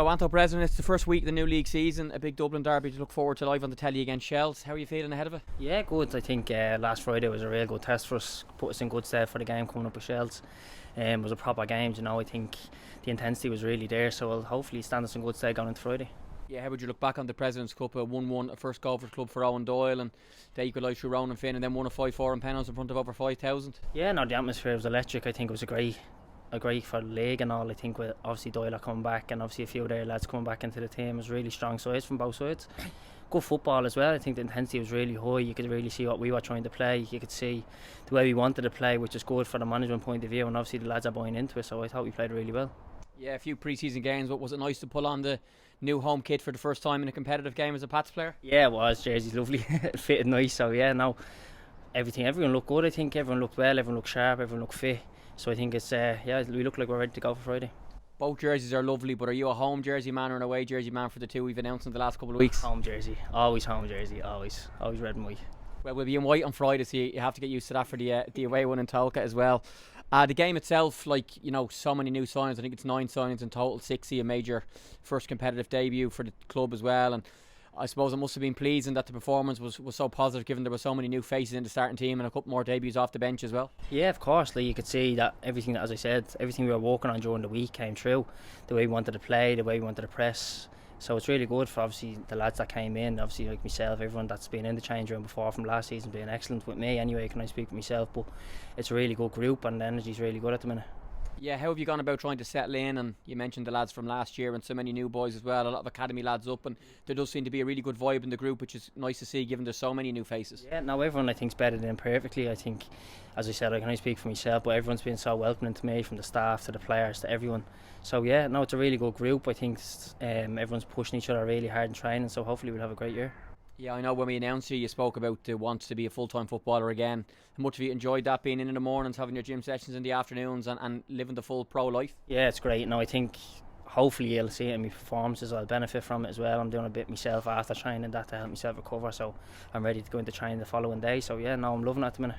So Anto Breslin, it's the first week of the new league season, a big Dublin derby to look forward to live on the telly against Shells. How are you feeling ahead of it? Yeah, good. I think last Friday was a real good test for us, put us in good stead for the game coming up with Shells. It was a proper game, I think the intensity was really there, so we'll hopefully stand us in good stead going into Friday. Yeah, how would you look back on the President's Cup, a 1-1, a first goal for the club for Owen Doyle, and they equalised through Ronan Finn, and then won a 5-4 in penalties in front of over 5,000? Yeah, no, the atmosphere was electric. I think it was a great for the league and all. I think with obviously Doyle coming back and obviously a few of their lads coming back into the team, was really strong sides from both sides. Good football as well. I think the intensity was really high. You could really see what we were trying to play. You could see the way we wanted to play, which is good for the management point of view, and obviously the lads are buying into it, so I thought we played really well. Yeah, a few pre-season games, but was it nice to pull on the new home kit for the first time in a competitive game as a Pats player? Yeah, it was. Jersey's lovely. It fitted nice, so yeah, no, everyone looked good. I think everyone looked well, everyone looked sharp, everyone looked fit. So I think it's we look like we're ready to go for Friday. Both jerseys are lovely, but are you a home jersey man or an away jersey man for the two we've announced in the last couple of weeks? Home jersey, always home jersey, always red and white. Well, we'll be in white on Friday, so you have to get used to that for the away one in Tolka as well. The game itself, so many new signings. I think it's 9 signings in total, 60, a major first competitive debut for the club as well. And I suppose it must have been pleasing that the performance was so positive, given there were so many new faces in the starting team and a couple more debuts off the bench as well. Yeah, of course. You could see that everything, as I said, everything we were working on during the week came true. The way we wanted to play, the way we wanted to press. So it's really good for obviously the lads that came in, obviously like myself, everyone that's been in the change room before from last season being excellent with me anyway, can I speak for myself, but it's a really good group and the energy's really good at the minute. Yeah, how have you gone about trying to settle in? And you mentioned the lads from last year and so many new boys as well, a lot of academy lads up, and there does seem to be a really good vibe in the group, which is nice to see given there's so many new faces. Yeah, now everyone I think's bedded in perfectly. I think, as I said, I can only speak for myself, but everyone's been so welcoming to me, from the staff to the players to everyone. So yeah, no, it's a really good group. I think everyone's pushing each other really hard in training, so hopefully we'll have a great year. Yeah, I know when we announced you spoke about the want to be a full-time footballer again. How much have you enjoyed that, being in the mornings, having your gym sessions in the afternoons and living the full pro life? Yeah, it's great. No, I think hopefully you'll see it in my performances. I'll benefit from it as well. I'm doing a bit myself after training that to help myself recover, so I'm ready to go into training the following day. So yeah, no, I'm loving it at the minute.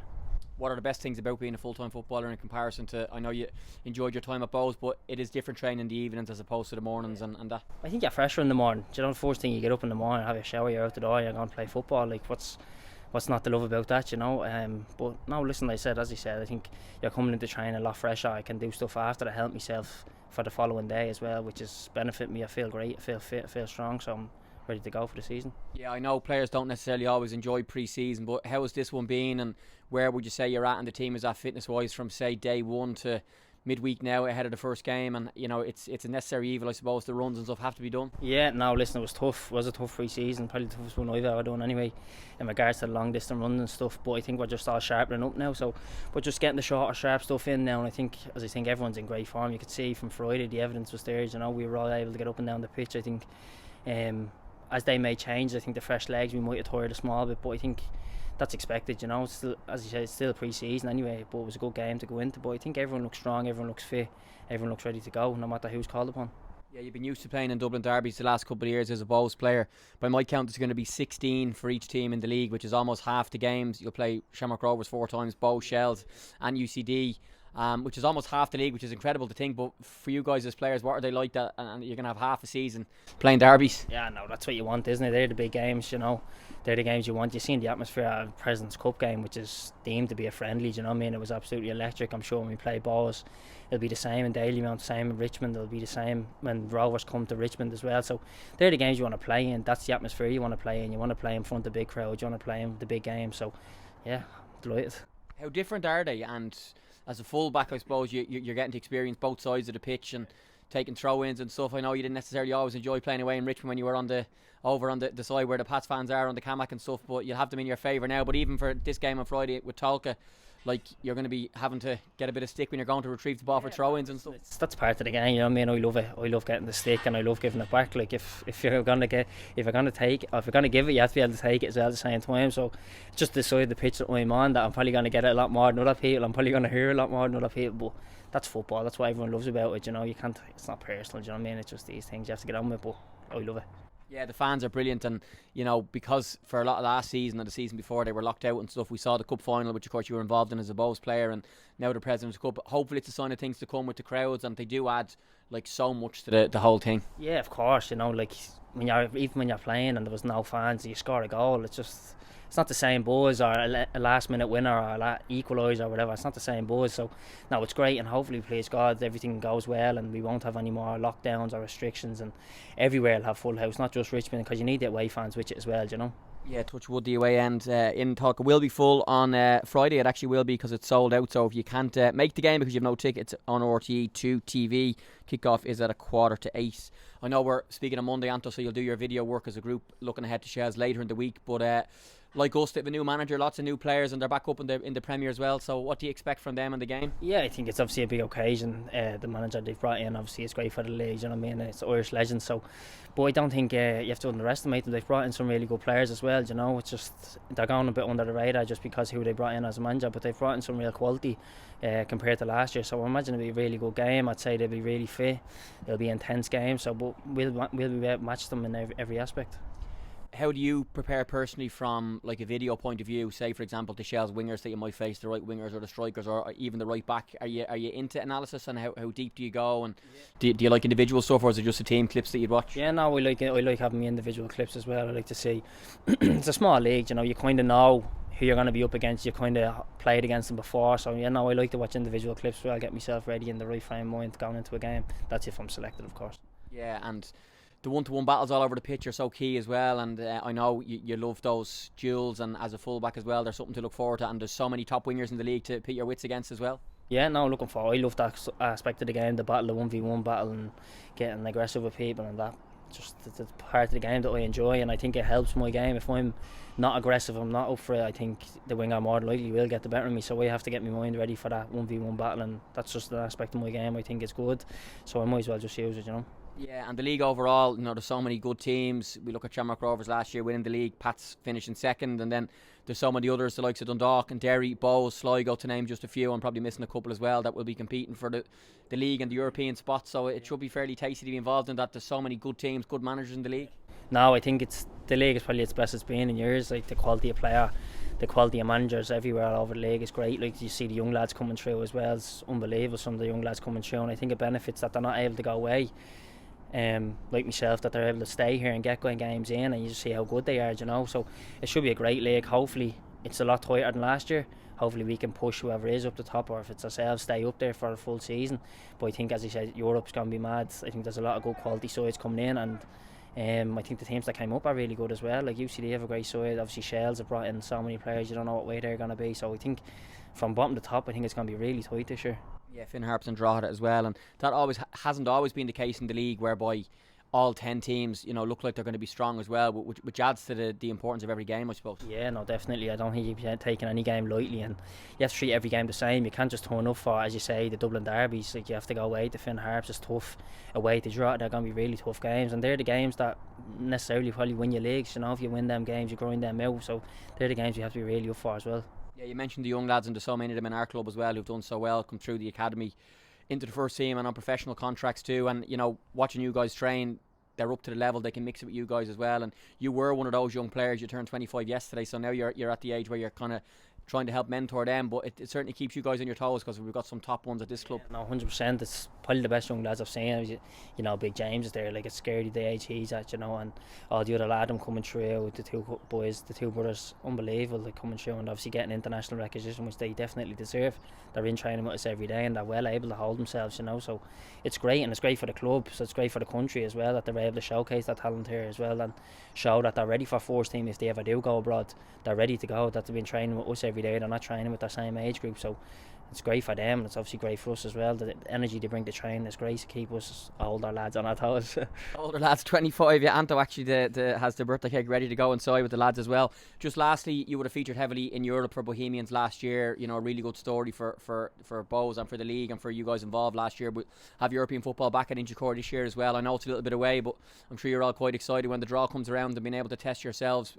What are the best things about being a full-time footballer in comparison to, I know you enjoyed your time at Bowes, but it is different training in the evenings as opposed to the mornings and that? I think you're fresher in the morning. The first thing you get up in the morning, have a shower, you're out the door, you're going to play football. Like what's not to love about that, but no, listen, as I said, I think you're coming into training a lot fresher. I can do stuff after to help myself for the following day as well, which is benefit me. I feel great, I feel fit, I feel strong, so I'm ready to go for the season. Yeah, I know players don't necessarily always enjoy pre-season, but how has this one been, and where would you say you're at in the team? Is that fitness wise from say day one to midweek now ahead of the first game? And it's a necessary evil, I suppose. The runs and stuff have to be done. Yeah, no, listen, it was tough. It was a tough pre-season, probably the toughest one I've ever done anyway, in regards to the long distance runs and stuff. But I think we're just all sharpening up now, so we're just getting the shorter sharp stuff in now. And I think everyone's in great form. You could see from Friday the evidence was there. We were all able to get up and down the pitch. I think as they may change, I think the fresh legs we might have tired a small bit, but I think that's expected. It's still, as you said, it's still pre-season anyway, but it was a good game to go into. But I think everyone looks strong, everyone looks fit, everyone looks ready to go, no matter who's called upon. Yeah, you've been used to playing in Dublin derbies the last couple of years as a Bowes player. By my count, there's going to be 16 for each team in the league, which is almost half the games. You'll play Shamrock Rovers 4 times, Bowes, Shells and UCD, which is almost half the league, which is incredible to think. But for you guys as players, what are they like that? And you're going to have half a season playing derbies? Yeah, no, that's what you want, isn't it? They're the big games, They're the games you want. You've seen the atmosphere at the President's Cup game, which is deemed to be a friendly, It was absolutely electric. I'm sure when we play Bowes, it'll be the same in Dalymount, the same in Richmond. It'll be the same when Rovers come to Richmond as well. So they're the games you want to play in. That's the atmosphere you want to play in. You want to play in front of big crowds. You want to play in the big games. So yeah, delighted. How different are they? And as a full-back, I suppose you're getting to experience both sides of the pitch and taking throw-ins and stuff. I know you didn't necessarily always enjoy playing away in Richmond when you were over on the side where the Pats fans are on the Camac and stuff, but you'll have them in your favour now. But even for this game on Friday with Tolka, you're going to be having to get a bit of stick when you're going to retrieve the ball for throw-ins and stuff. That's part of the game, I love it. I love getting the stick and I love giving it back. If you're going to give it, you have to be able to take it as well at the same time. So just the side of the pitch that I'm on, that I'm probably going to get it a lot more than other people. I'm probably going to hear a lot more than other people. But that's football. That's what everyone loves about it. You can't. It's not personal. You know what I mean? It's just these things you have to get on with. But I love it. Yeah, the fans are brilliant, and because for a lot of last season and the season before they were locked out and stuff, we saw the cup final, which of course you were involved in as a Bows player, and now the President's Cup. Hopefully it's a sign of things to come with the crowds, and they do add so much to the whole thing. Yeah, of course. Like when you're playing and there was no fans, you score a goal. It's not the same buzz, or a last minute winner, or a equaliser or whatever. It's not the same buzz. So no, it's great, and hopefully, please God, everything goes well and we won't have any more lockdowns or restrictions, and everywhere will have full house, not just Richmond, because you need the away fans with it as well, Yeah, touch wood, the away end in Talca will be full on Friday. It actually will be, because it's sold out. So if you can't make the game because you have no tickets on RTE2 TV, kickoff is at 7:45. I know we're speaking on Monday, Anto, so you'll do your video work as a group looking ahead to Shells later in the week. But like us, they have a new manager, lots of new players, and they're back up in the Premier as well. So what do you expect from them in the game? Yeah, I think it's obviously a big occasion. The manager they've brought in, obviously, is great for the league. You know what I mean? It's Irish legends. So, but I don't think you have to underestimate them. They've brought in some really good players as well. It's just they're going a bit under the radar just because who they brought in as a manager. But they've brought in some real quality compared to last year. So I imagine it'll be a really good game. I'd say they'll be really fit. It'll be an intense game. So, but we'll be able to match them in every aspect. How do you prepare personally from a video point of view? Say, for example, the Shells wingers that you might face, the right wingers or the strikers, or even the right back. Are you into analysis, and how deep do you go? And do you like individual stuff, or is it just the team clips that you'd watch? Yeah, no, I like having the individual clips as well. I like to see. It's a small league, you kind of know who you're going to be up against. You kind of played against them before, so I like to watch individual clips where I'll get myself ready in the right frame of mind going into a game. That's if I'm selected, of course. Yeah, and the one-to-one battles all over the pitch are so key as well, and I know you love those duels, and as a fullback as well, there's something to look forward to, and there's so many top wingers in the league to pit your wits against as well. Yeah, no, looking forward. I love that aspect of the game, the battle, the 1v1 battle, and getting aggressive with people, and that just it's part of the game that I enjoy, and I think it helps my game. If I'm not aggressive, I'm not up for it, I think the winger more than likely will get the better of me, so I have to get my mind ready for that 1v1 battle, and that's just an aspect of my game I think is good, so I might as well just use it, Yeah, and the league overall, there's so many good teams. We look at Shamrock Rovers last year winning the league, Pats finishing second, and then there's so many others, the likes of Dundalk and Derry, Bows, Sligo, to name just a few. I'm probably missing a couple as well that will be competing for the league and the European spots, so it should be fairly tasty to be involved in that. There's so many good teams, good managers in the league. No, I think the league is probably its best it's been in years. Like, the quality of player, the quality of managers everywhere all over the league is great. Like, you see the young lads coming through as well. It's unbelievable, some of the young lads coming through, and I think it benefits that they're not able to go away. Like myself, that they're able to stay here and get going games in, and you just see how good they are, so it should be a great league. Hopefully it's a lot tighter than last year. Hopefully we can push whoever is up the top, or if it's ourselves, stay up there for a full season. But I think, as I said, Europe's going to be mad. I think there's a lot of good quality sides coming in, and I think the teams that came up are really good as well. Like UCD have a great side. Obviously Shells have brought in so many players, you don't know what way they're going to be, so I think from bottom to top I think it's going to be really tight this year. Yeah, Finn Harps and Drogheda as well, and that hasn't always been the case in the league, whereby all 10 teams look like they're going to be strong as well, which adds to the importance of every game, I suppose. Yeah, no, definitely. I don't think you can take any game lightly, and you have to treat every game the same. You can't just turn up for, as you say, the Dublin derbies. Like, you have to go away to Finn Harps, it's tough. Away to Drogheda, they're going to be really tough games, and they're the games that necessarily probably win your leagues. If you win them games, you grind them out, so they're the games you have to be really up for as well. Yeah, you mentioned the young lads, and there's so many of them in our club as well who've done so well, come through the academy into the first team and on professional contracts too, and watching you guys train, they're up to the level, they can mix it with you guys as well, and you were one of those young players. You turned 25 yesterday, so now you're at the age where you're kind of trying to help mentor them, but it certainly keeps you guys on your toes, because we've got some top ones at this club. No, 100%. It's probably the best young lads I've seen. Big James is there, like, it's scary the age he's at, and all the other lad coming through, the two boys, the two brothers, unbelievable, like, coming through and obviously getting international recognition, which they definitely deserve. They're in training with us every day, and they're well able to hold themselves, so it's great, and it's great for the club, so it's great for the country as well, that they're able to showcase that talent here as well, and show that they're ready for first team if they ever do go abroad. They're ready to go, that they've been training with us every day, they're not training with their same age group, so it's great for them, and it's obviously great for us as well. The energy they bring to training is great to keep us older lads on our toes. Older lads, 25. Yeah, Anto actually has the birthday cake ready to go inside with the lads as well. Just lastly, you would have featured heavily in Europe for Bohemians last year. A really good story for Bows and for the league and for you guys involved last year. But have European football back at Inchicore this year as well. I know it's a little bit away, but I'm sure you're all quite excited when the draw comes around and being able to test yourselves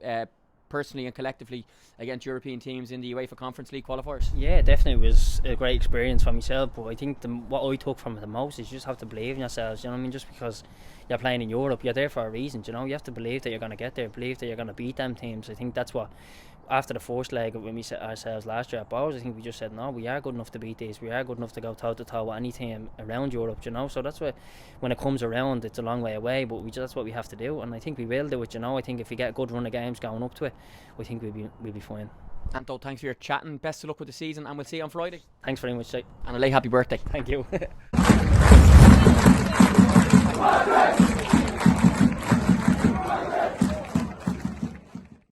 personally and collectively against European teams in the UEFA Conference League qualifiers? Yeah, definitely was a great experience for myself, but I think what I took from it the most is you just have to believe in yourselves, you know what I mean? Just because you're playing in Europe, you're there for a reason, you know? You have to believe that you're going to get there, believe that you're going to beat them teams. I think that's what, after the first leg when we set ourselves last year at Bowes, I think we just said, no, we are good enough to beat these, we are good enough to go toe to toe with any team around Europe, you know? So that's what, when it comes around, it's a long way away, but that's what we have to do, and I think we will do it, you know? I think if we get a good run of games going up to it, I think we'll be fine. Anto, thanks for your chatting. Best of luck with the season, and we'll see you on Friday. Thanks very much, Jake. And a late happy birthday. Thank you.